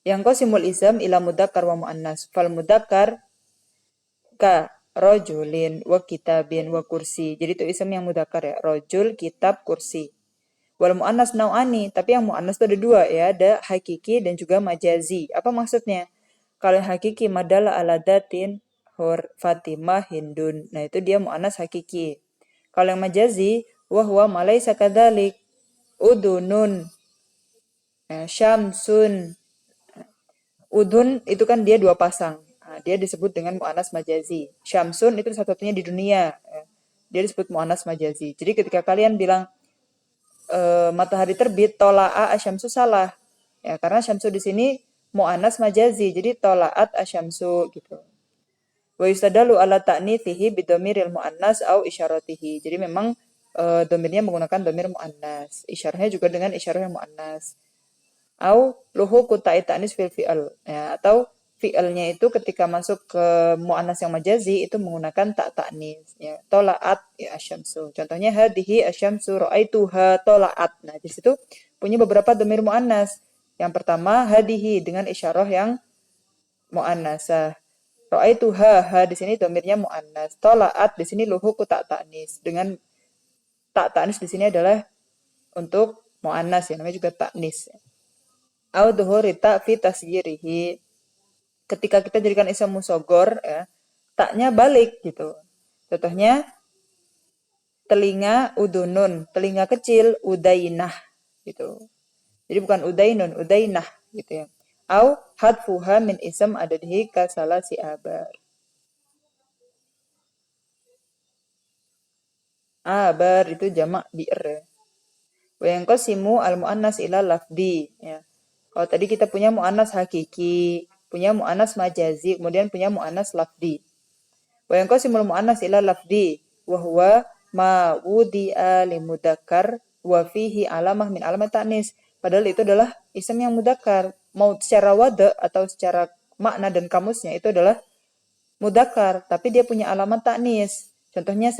Yang qasimul ism ila mudzakkar wa muannas. Fal mudzakkar ka rojulin wa kitabin wa kursi. Jadi itu ism yang mudzakkar ya. Rojul, kitab, kursi. Wal mu'annas nau'ani, tapi yang mu'annas itu ada dua ya, ada hakiki dan juga majazi. Apa maksudnya? Kalau yang hakiki madala ala datin hur Fatimah Hindun. Nah, itu dia mu'annas hakiki. Kalau yang majazi wahwa malaisa kadzalik udunun syamsun. Udun itu kan dia dua pasang. Nah, dia disebut dengan mu'annas majazi. Syamsun itu satu-satunya di dunia. Dia disebut mu'annas majazi. Jadi ketika kalian bilang matahari terbit, tola'a asyamsu salah. Ya, karena syamsu di sini mu'annas majazi, jadi tola'at asyamsu gitu. Wa yustadalu ala ta'nithihi bidomiril mu'annas au isyaratihi. Jadi memang domirnya menggunakan domir mu'annas. Isyarahnya juga dengan isyarah yang mu'annas. Au luhu kutai ta'nis fil fi'al. Ya, atau fi'alnya itu ketika masuk ke mu'annas yang majazi itu menggunakan tak ta'nis. Ya, tola'at ya asyamsu. Contohnya hadihi asyamsu ra'aituha tola'at. Nah, di situ punya beberapa domir mu'annas. Yang pertama hadihi dengan isyarah yang mu'annasah. Ra'aituha ha di sini domirnya mu'annas. Tola'at di sini luhu ku tak ta'nis. Dengan tak ta'nis di sini adalah untuk mu'annas ya, namanya juga ta'nis. Au dhuhuri ta fi tasgirihi. Ketika kita jadikan ism musogor ya, taknya balik gitu. Contohnya telinga udunun, telinga kecil udainah gitu. Jadi bukan udainun, udainah gitu ya. Au hadfuha min ism adadhi kasala si abar. Abar itu jamak bi'r ya. Wa yang qasimu al muannas ila lafdi ya. Kalau tadi kita punya mu'annas hakiki, punya mu'annas majazi, kemudian punya mu'annas lafdi. Wa yang qasimul mu'annas ila lafdi, wa huwa ma wudi'a li mudzakkar wa fihi alamah min alamat ta'nis. Padahal itu adalah isim yang mudzakkar. Mau secara wada atau secara makna dan kamusnya itu adalah mudzakkar, tapi dia punya alamat ta'nis. Contohnya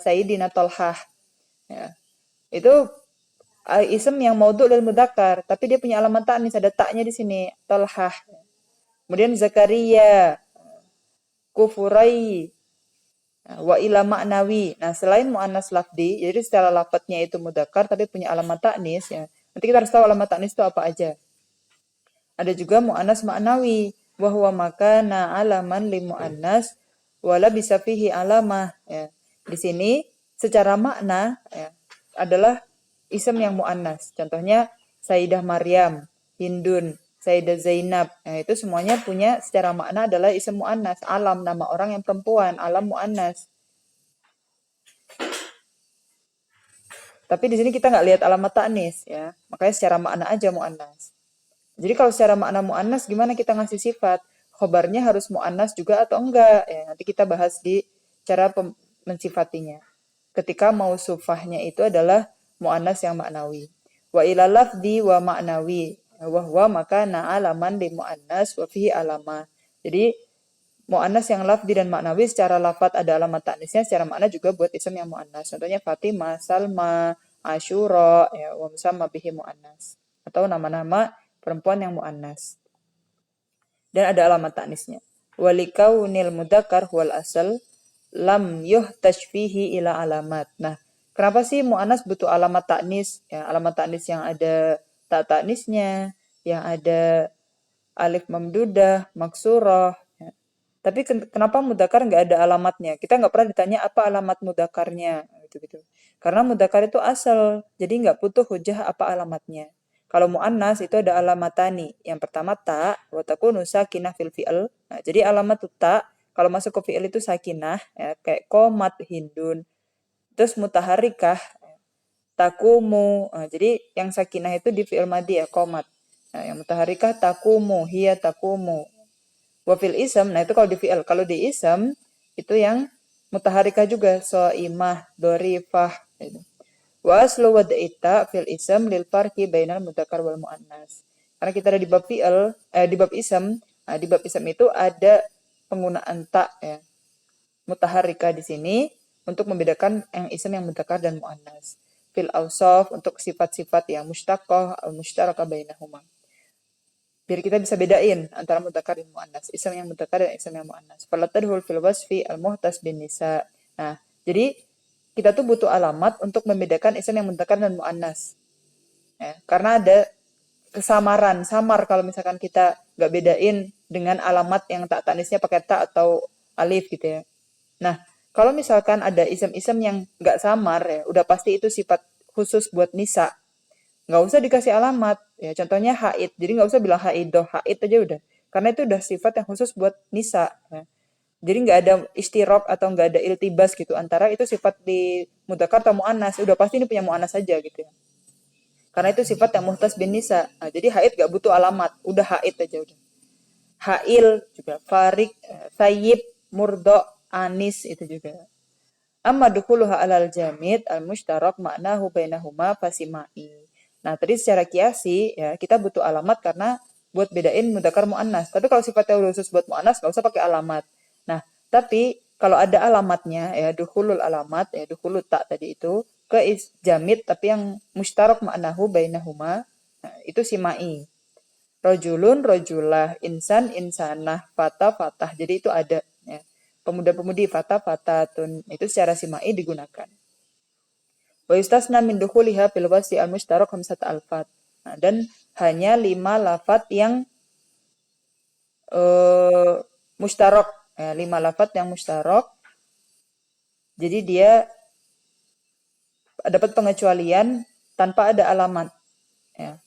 Sayyidina Tolhah. Ya. Itu isim yang maudhu' lil mudzakkar, tapi dia punya alamat ta'nis, ada taknya di sini, Talhah. Kemudian Zakaria, Kufurai, wa ila ma'nawi. Nah, selain mu'annas lafdi, jadi secara lafadznya itu mudzakkar tapi punya alamat ta'nis ya. Nanti kita harus tahu alamat ta'nis itu apa aja. Ada juga mu'annas ma'nawi, wa huwa makana alaman li mu'annas wala bisa fihi alamah ya. Di sini secara makna ya, adalah isim yang mu'annas. Contohnya Sayyidah Maryam, Hindun, Sayyidah Zainab. Nah, itu semuanya punya secara makna adalah isim mu'annas. Alam, nama orang yang perempuan. Alam mu'annas. Tapi di sini kita nggak lihat alamat ta'nis ya. Makanya secara makna aja mu'annas. Jadi kalau secara makna mu'annas gimana kita ngasih sifat? Khobarnya harus mu'annas juga atau enggak? Ya, nanti kita bahas di cara mensifatinya. Ketika mausufahnya itu adalah mu'annas yang maknawi. Wa ila lafdi wa maknawi. Wa huwa maka na'alaman di mu'annas wa fihi alamah. Jadi mu'annas yang lafdi dan maknawi secara lafad ada alamat ta'nisnya, secara makna juga buat isim yang mu'annas. Contohnya Fatimah, Salma, Asyura, ya, wa musamma bihi mu'annas. Atau nama-nama perempuan yang mu'annas. Dan ada alamat ta'nisnya. Walikaunil mudzakkar huwal asal lam yuhtashfihi ila alamat. Nah, kenapa sih mu'annas butuh alamat ta'nis? Ya, alamat ta'nis yang ada tak ta'nisnya, yang ada alif mamdudah, maksurah. Ya. Tapi kenapa mudzakkar nggak ada alamatnya? Kita nggak pernah ditanya apa alamat mudzakarnya. Gitu-gitu. Karena mudzakkar itu asal, jadi nggak butuh hujah apa alamatnya. Kalau mu'annas itu ada alamatani. Yang pertama ta, wa takunu sakinah fil fi'al. Nah, jadi alamat ta kalau masuk ke fi'il itu sakinah, ya, kayak komat hindun. Terus mutaharikah, takumu. Nah, jadi yang sakinah itu di fi'il madhi ya, komat. Nah, yang mutaharikah takumu, hiya takumu. Wa fil ism, nah itu kalau di fi'il. Kalau di ism, itu yang mutaharikah juga. So'imah, dorifah. Gitu. Wa aslu wad'ita fil ism lil farqi bainal mudzakkar wal muannas. Karena kita ada di bab fi'il, di bab ism, nah, di bab ism itu ada penggunaan ta ya. Mutaharrika di sini untuk membedakan yang ism yang mudzakkar dan muannas. Fil awsaf untuk sifat-sifat yang mushtaqah al mushtarakah bainahuma. biar kita bisa bedain antara mudzakkar dan muannas, ism yang mudzakkar dan ism yang muannas. Fala tadkhul fil wasfi al muhtas bin nisa. Nah, jadi kita tuh butuh alamat untuk membedakan ism yang mudzakkar dan muannas. Ya, karena ada kesamaran, samar kalau misalkan kita nggak bedain dengan alamat yang tak tanisnya pakai ta atau alif gitu ya. Nah, kalau misalkan ada isem-isem yang nggak samar ya, udah pasti itu sifat khusus buat nisa. Nggak usah dikasih alamat. Ya, contohnya haid. Jadi nggak usah bilang haidoh, haid aja udah. Karena itu udah sifat yang khusus buat nisa. Ya. Jadi nggak ada istirok atau nggak ada iltibas gitu. Antara itu sifat di mudzakkar atau mu'annas. Udah pasti ini punya mu'annas saja gitu ya. Karena itu sifat yang muhtas bin nisa. Nah, jadi haid nggak butuh alamat. Udah haid aja udah. Hail juga, farik, sayyib, murdo, anis itu juga. Amma dukhuluha alal jamid al mushtarak maknahu bainahuma fasimai. Nah, tadi secara kiasi ya kita butuh alamat karena buat bedain mudzakkar muannas. Tapi kalau sifatnya khusus buat muannas nggak usah pakai alamat. Nah, tapi kalau ada alamatnya ya dukhulul alamat ya dukhulul tak tadi itu ke jamid tapi yang mushtarak maknahu bainahuma nah, itu simai. Rojulun, rojulah, insan, insanah, fata, fatah. Jadi itu ada. Ya. Pemuda-pemudi, fata, fatatun. Itu secara simai digunakan. Wa yustasna min dukhuliha fil wasi al-mushtarak khamsat alfat. Nah, dan hanya 5 lafat yang mushtarak. Ya, 5 lafat yang mushtarak. Jadi dia dapat pengecualian tanpa ada alamat. Ya.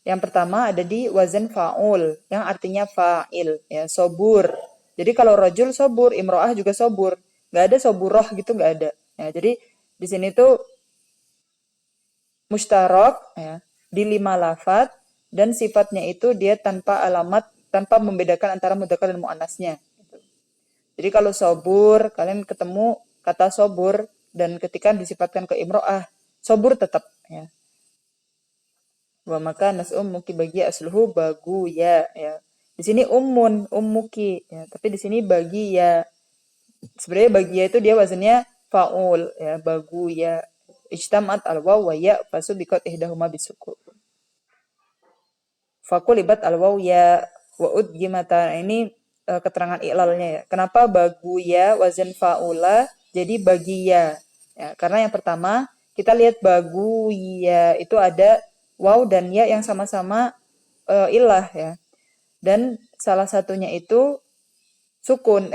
Yang pertama ada di wazan fa'ul, yang artinya fa'il, ya, sobur. Jadi kalau rajul sobur, imro'ah juga sobur. Nggak ada soburoh gitu, nggak ada. Ya, jadi di sini tuh mustarok, ya, di 5 lafat, dan sifatnya itu dia tanpa alamat, tanpa membedakan antara mudzakkar dan muannasnya. Jadi kalau sobur, kalian ketemu kata sobur, dan ketika disifatkan ke imro'ah, sobur tetap. Ya. Wa maka nas ummuki bagi asluhu bagu ya ya. Di sini ummuki ya, tapi di sini bagi ya. Sebenarnya bagi ya itu dia wazannya faul ya, bagu ya. Ijtamat al waw wa ya fasubiqat ihdahuma bisukun. Fakulibat al waw ya wa udgimata. Ini keterangan iklalnya ya. Kenapa bagu ya wazan faula jadi bagi ya? Ya, karena yang pertama kita lihat bagu ya itu ada waw dan ya yang sama-sama ilah ya. Dan salah satunya itu sukun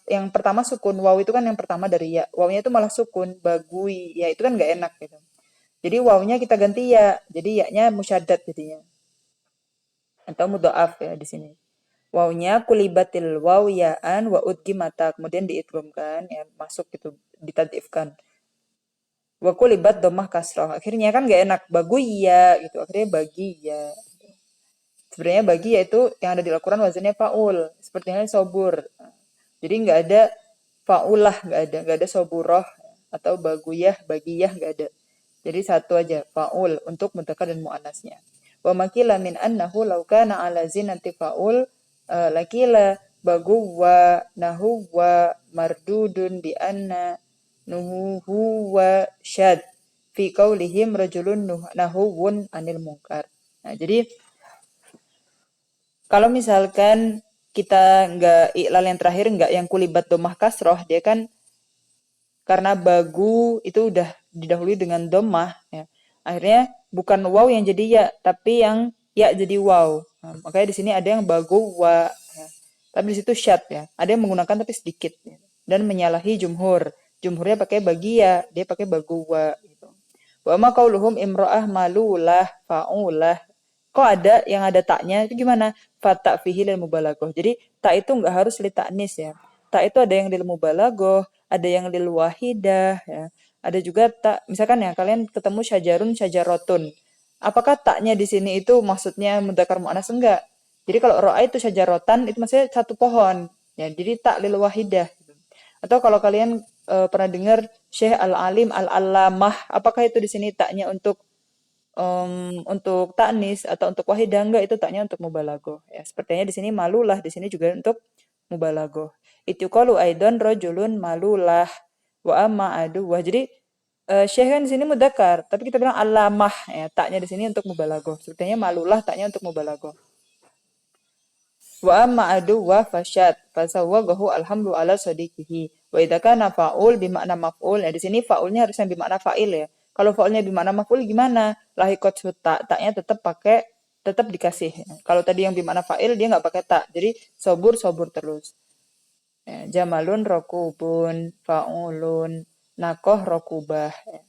yang pertama sukun waw itu kan yang pertama dari ya. Wawnya itu malah sukun bagui ya itu kan nggak enak gitu. Jadi wawnya kita ganti ya. Jadi ya-nya musyaddad jadinya. Atau mudhaaf ya di sini. Wawnya kulibatil waw ya'an wa udgimata kemudian diidghamkan ya masuk gitu ditadifkan. Wa kulibat dhammah kasrah. Akhirnya kan nggak enak bagu ya gitu. Akhirnya bagi ya. Sebenarnya bagi yaitu yang ada di Al-Quran wazannya faul. Seperti halnya sobur. Jadi nggak ada faulah, nggak ada soburoh atau baguyah, bagiyah nggak ada. Jadi satu aja faul untuk mudzakkar dan muannasnya. Wa makila min annahu law kana ala zinati faul lakila bagu wa nahu wa mardudun bi anna nuhu wa syad fi qaulihim rajulun nahuwun anil munkar. Nah, jadi kalau misalkan kita nggak iklal yang terakhir, nggak yang kulibat domah kasroh, dia kan karena bagu itu udah didahului dengan domah, ya. Akhirnya bukan waw yang jadi ya, tapi yang ya jadi waw. Nah, makanya di sini ada yang bagu wa, ya. Tapi di situ syad ya. Ada yang menggunakan tapi sedikit ya. Dan menyalahi jumhur. Jumhurnya pakai bagi ya, dia pakai bagu wa. Gitu. Wa ma qauluhum imro'ah malulah fa'ulah. Kok ada yang ada taknya itu gimana? Fata fihi lil mubalaghah. Jadi tak itu nggak harus li ta'nis ya. Tak itu ada yang lil mubalaghah, ada yang lil wahidah ya. Ada juga tak misalkan ya kalian ketemu syajarun syajarotun. Apakah taknya di sini itu maksudnya mudzakkar muannas enggak? Jadi kalau ro'a itu syajarotan itu maksudnya satu pohon. Ya, jadi tak lil wahidah. Atau kalau kalian pernah dengar Syekh Al-Alim Al-Allamah, apakah itu di sini taknya untuk taknis atau untuk wahidah enggak itu taknya untuk mubalaghah ya sepertinya di sini malulah di sini juga untuk mubalaghah itu qalu aidan rajulun malulah wa amma adu wah jadi syekh kan di sini mudzakkar tapi kita bilang alamah ya taknya di sini untuk mubalaghah sepertinya malulah taknya untuk mubalaghah Wa amma aduwa fasyad fasawwagahu alhamdu ala sadiqihi. Wa idza kana fa'ul bimakna maf'ul. Ya di sini fa'ulnya harus yang bimakna fa'il ya. Kalau fa'ulnya bimakna maf'ul gimana? Lahikot ta, taknya tetap dikasih. Kalau tadi yang bimakna fa'il dia nggak pakai tak. Jadi sobur sobur terus. Ya, jamalun rokubun fa'ulun nakoh rokubah. Ya.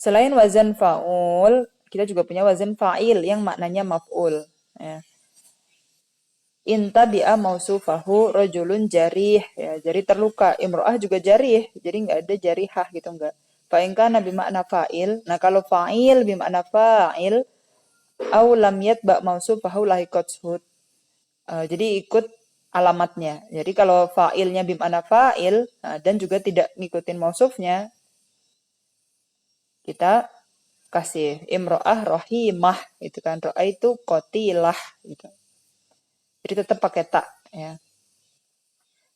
Selain wazan fa'ul, kita juga punya wazan fa'il yang maknanya maf'ul. Ya. Inta bi'a mausufahu rojulun jarih. Ya, jari terluka. Imro'ah juga jarih. Jadi nggak ada jarihah gitu nggak. Fa'inka nabi makna fa'il. Nah kalau fa'il bimakna fa'il. Au lam yatba mausufahu lahikot shud. Jadi ikut alamatnya. Jadi kalau fa'ilnya bimakna fa'il. Nah, dan juga tidak ngikutin mausufnya. Kita kasih imro'ah rohimah gitu kan. Ro'ah itu kotilah gitu. Jadi tetap pakai tak ya.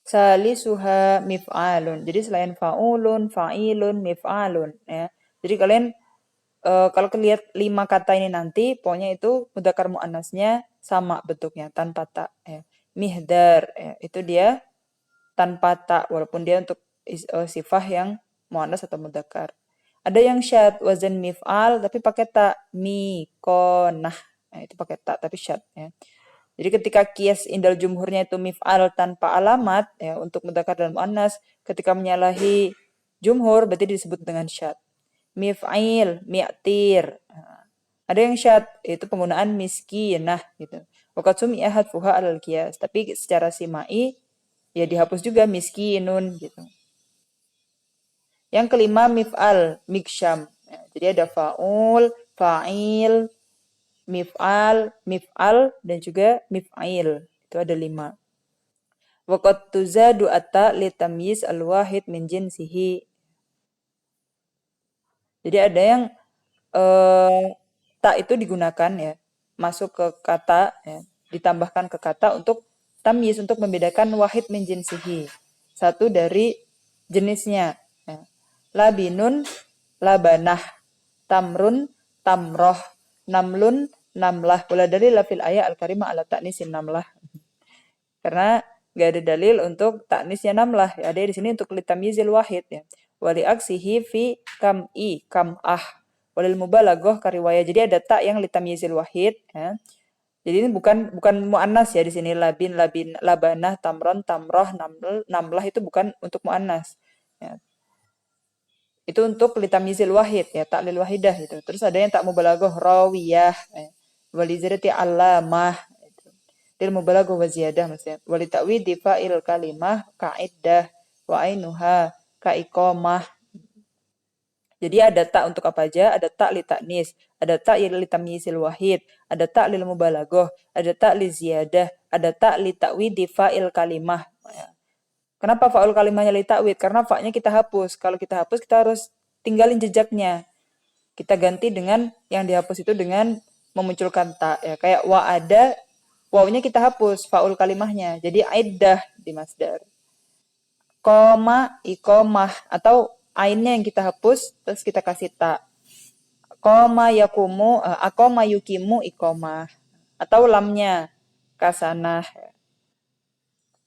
Salisuha mif'alun. Jadi selain fa'ulun, fa'ilun, mif'alun ya. Jadi kalian kalau lihat 5 kata ini nanti pokoknya itu mudzakkar muannasnya sama bentuknya tanpa tak ya. Mihdar ya, itu dia tanpa tak walaupun dia untuk sifah yang muannas atau mudzakkar. Ada yang syad wazan mif'al tapi pakai tak mikonah. Nah, itu pakai tak tapi syad ya. Jadi ketika kias indal jumhurnya itu mif'al tanpa alamat ya untuk mudzakkar dan muannas, ketika menyalahi jumhur berarti disebut dengan syad. Mif'il, mi'tir. Nah, ada yang syad itu penggunaan miskinah gitu. Waqad sumi'a hadfuha alal qiyas, tapi secara simai ya dihapus juga miskinun gitu. Yang kelima mif'al, miksyam. Ya, jadi ada fa'ul, fa'il, mif'al, dan juga mif'ail. Itu ada 5. Waqad tuzadu atta litamyiz al-wahid min jinsihi. Jadi ada yang tak itu digunakan ya, masuk ke kata ya, ditambahkan ke kata untuk tamyiz untuk membedakan wahid min jinsihi. Satu dari jenisnya. Ya. Labinun, labanah, tamrun, tamroh, namlun, namlah. Wala dalil fil ayat al-karimah ala ta'nisin namlah. Karena nggak ada dalil untuk taknisnya namlah. Ya, ada di sini untuk litamyizil wahid ya. Wali aksihi fi kam'i, kam'ah. Walil mubalaghah kariwaya. Jadi ada tak yang litamyizil wahid ya. Jadi ini bukan muannas ya di sini labin, labanah, tamron, tamroh, namlah itu bukan untuk muannas. Ya. Itu untuk litamyizil wahid ya, taklil wahidah itu. Terus ada yang tak mubalaghah rawiyah ya. Walizirati alamah lil mubalaghah wa ziyadah maksudnya. Wali ta'widi fa'il kalimah ka'iddah wa ainuha ka'iqamah. Jadi ada tak untuk apa aja? Ada tak li taknis, ada tak li tamyizil wahid, ada tak lil mubalaghah, ada tak li ziyadah, ada tak li ta'widi fa'il kalimah. Kenapa fa'il kalimahnya li ta'wid? Karena fa'nya kita hapus. Kalau kita hapus kita harus tinggalin jejaknya. Kita ganti dengan yang dihapus itu dengan memunculkan tak ya. Kayak wa ada, wawnya kita hapus fa'ul kalimahnya. Jadi aidah di masdar. Koma, ikomah atau ainnya yang kita hapus terus kita kasih tak. Koma yakumu, akoma yukimu ikomah. Atau lamnya kasanah,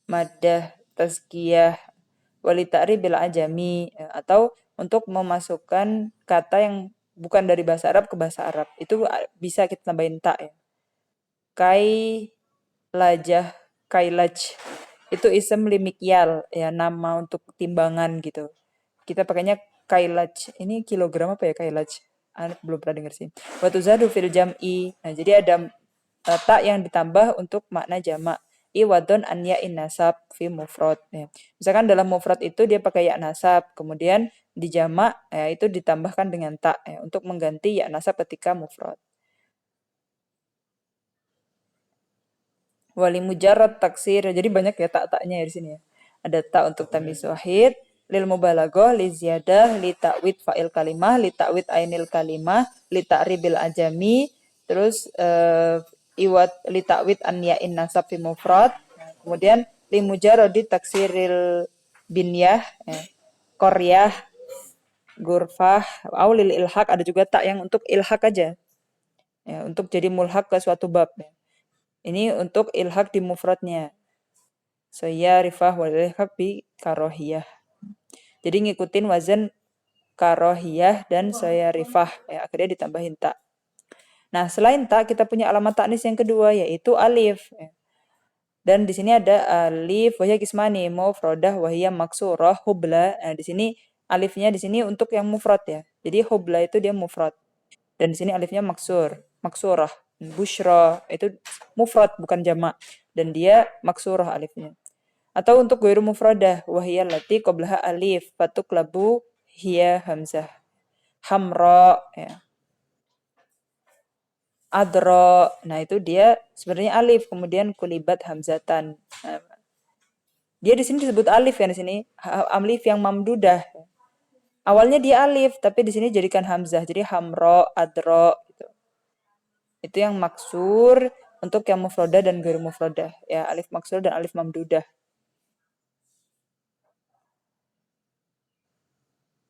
madah, tazkiyah, walita'ri bil ajami atau untuk memasukkan kata yang bukan dari bahasa Arab ke bahasa Arab. Itu bisa kita tambahin tak ya. Kai lajah, kailaj. Itu isem limikyal ya, nama untuk timbangan gitu. Kita pakainya kailaj. Ini kilogram apa ya kailaj? Belum pernah dengar sih. Watuzadu fil jam'i. Nah, jadi ada tak yang ditambah untuk makna jamak. Iwadon an ya'in nasab fi mufrad. Ya. Misalkan dalam mufrad itu dia pakai ya nasab, kemudian di jamak ya, itu ditambahkan dengan tak ya, untuk mengganti ya nasab ketika mufrad. Wali mujarrad taksir. Jadi banyak ya tak-taknya di sini ya. Ada tak untuk tamyiz wahid, lil mubalaghah, li ziyadah, li ta'wid fa'il kalimah, li ta'wid ainil kalimah, li ta'ribil ajami, terus iwat li ta'wid an ya'in nasab fi mufrad. Kemudian li mujarradi taksiril binyah, qaryah, gurfah, au lil ilhaq, ada juga tak yang untuk ilhaq aja. ya, untuk jadi mulhaq ke suatu bab ya. Ini untuk ilhaq di mufradnya. Sayarifah wal ilhaq bi karohiyah. Jadi ngikutin wazan karohiyah dan sayarifah ya, akhirnya ditambahin ta. Nah, selain ta kita punya alamat taknis yang kedua yaitu alif ya. Dan di sini ada alif wahya kismani mufradah wahya maksurah hubla. Nah, di sini alifnya di sini untuk yang mufrad ya. Jadi hubla itu dia mufrad. Dan di sini alifnya maksurah. Bushra itu mufrad bukan jamak dan dia maksurah alifnya. Atau untuk ghairu mufradah wahya lati qablaha alif fatuklabu hiya hamzah. Hamra ya. Adro. Nah, itu dia sebenarnya alif kemudian kulibat hamzatan. Nah, dia di sini disebut alif ya di sini. Alif yang mamdudah. Awalnya dia alif tapi di sini jadikan hamzah. Jadi hamro, adro gitu. Itu yang maksur untuk yang mufradah dan ghairu mufradah. Ya, alif maksur dan alif mamdudah.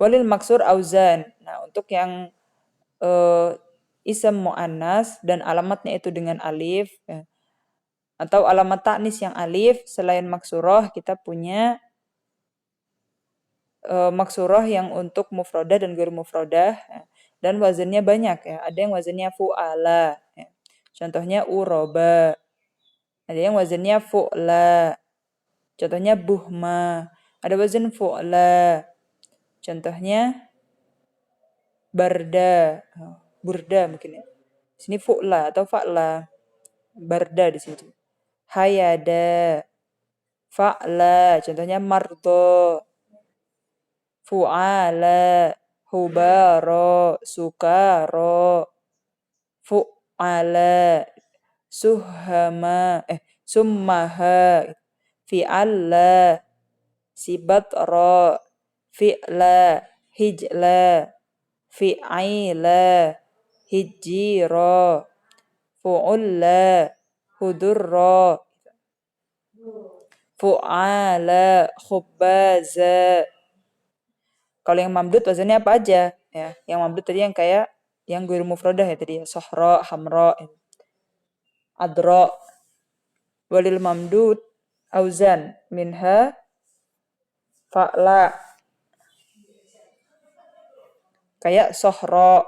Walil maksur auzan. Nah, untuk yang ism mu'annas dan alamatnya itu dengan alif ya. Atau alamat taknis yang alif selain maksurah kita punya maksurah yang untuk mufradah dan ghairu mufradah ya. Dan wazannya banyak ya. Ada yang wazannya fu'ala ya. Contohnya uroba. Ada yang wazannya fu'la. Contohnya buhma. Ada wazan fu'la. Contohnya barda. Burda mungkin ya. Sini fu'la atau fa'la. Barda di sini. Hayada. Fa'la. Contohnya mardo. Fu'ala. Hubaro. Sukaro. Fu'ala. Suhama. Summaha. Fi'alla. Sibatra. Fi'la. Hijla. Fi'aila. Hijira. Fu'ulla. Hudurra. Fu'ala. Khubbaza. Kalau yang mamdud wazannya apa aja? Ya, yang mamdud tadi yang kayak yang ghairu mufradah ya tadi ya. Sohra, hamra, adra. Walil mamdud auzan minha fa'la. Kayak sohra,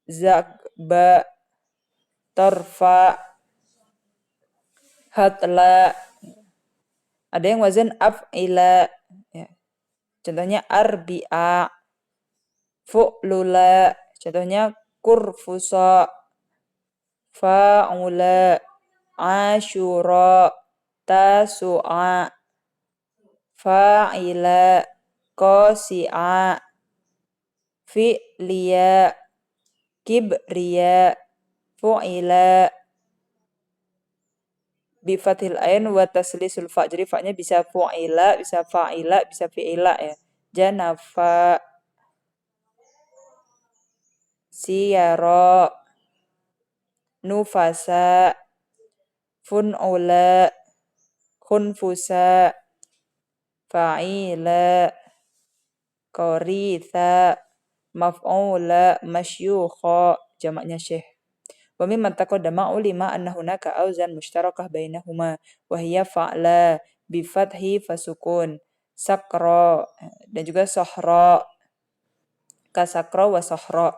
zakba, tarfa, hatla. Ada yang wazan af'ila ya. Contohnya arbi'a, fu'lula. Contohnya kurfusa, fa'ula, asyura, tasu'a, fa'ila, qasi'a, fi'liya, kibriya, fu'ila, bifathil ain wa taslisul fa. Jadi fa-nya bisa fu'ila, bisa fa'ila, bisa fi'ila ya. Janafa, siyara, nufasa, fun'ula, khunfusa, fa'ila, qaritha, maf'ula, masyukha, jamaknya syekh. Wa mimman taqaddama ulima anna hunaka auzan mushtarakah bainahuma wa hiya fa'la bi fathi fasukun sakra dan juga sohra kasakra wa sohra.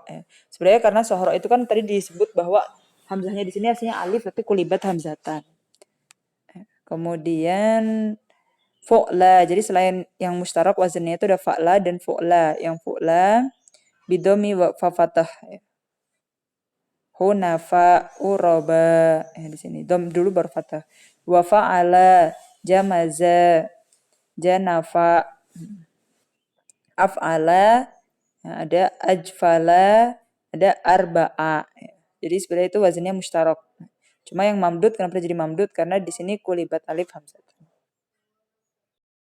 Sebenarnya karena sohra itu kan tadi disebut bahwa hamzahnya di sini aslinya alif tapi kulibat hamzatan. Kemudian fu'la. Jadi selain yang mustarak wazannya itu ada fa'la dan fu'la. Yang fu'la bidomi wa fafatah. Hunafa uroba di sini dom dulu baru fathah. Wa fa'ala jamaza janafa af'ala ada ajfala ada arba'a. Jadi sebenarnya itu wazannya mustarak. Cuma yang mamdud kenapa jadi mamdud? Karena di sini kulibat alif hamzah.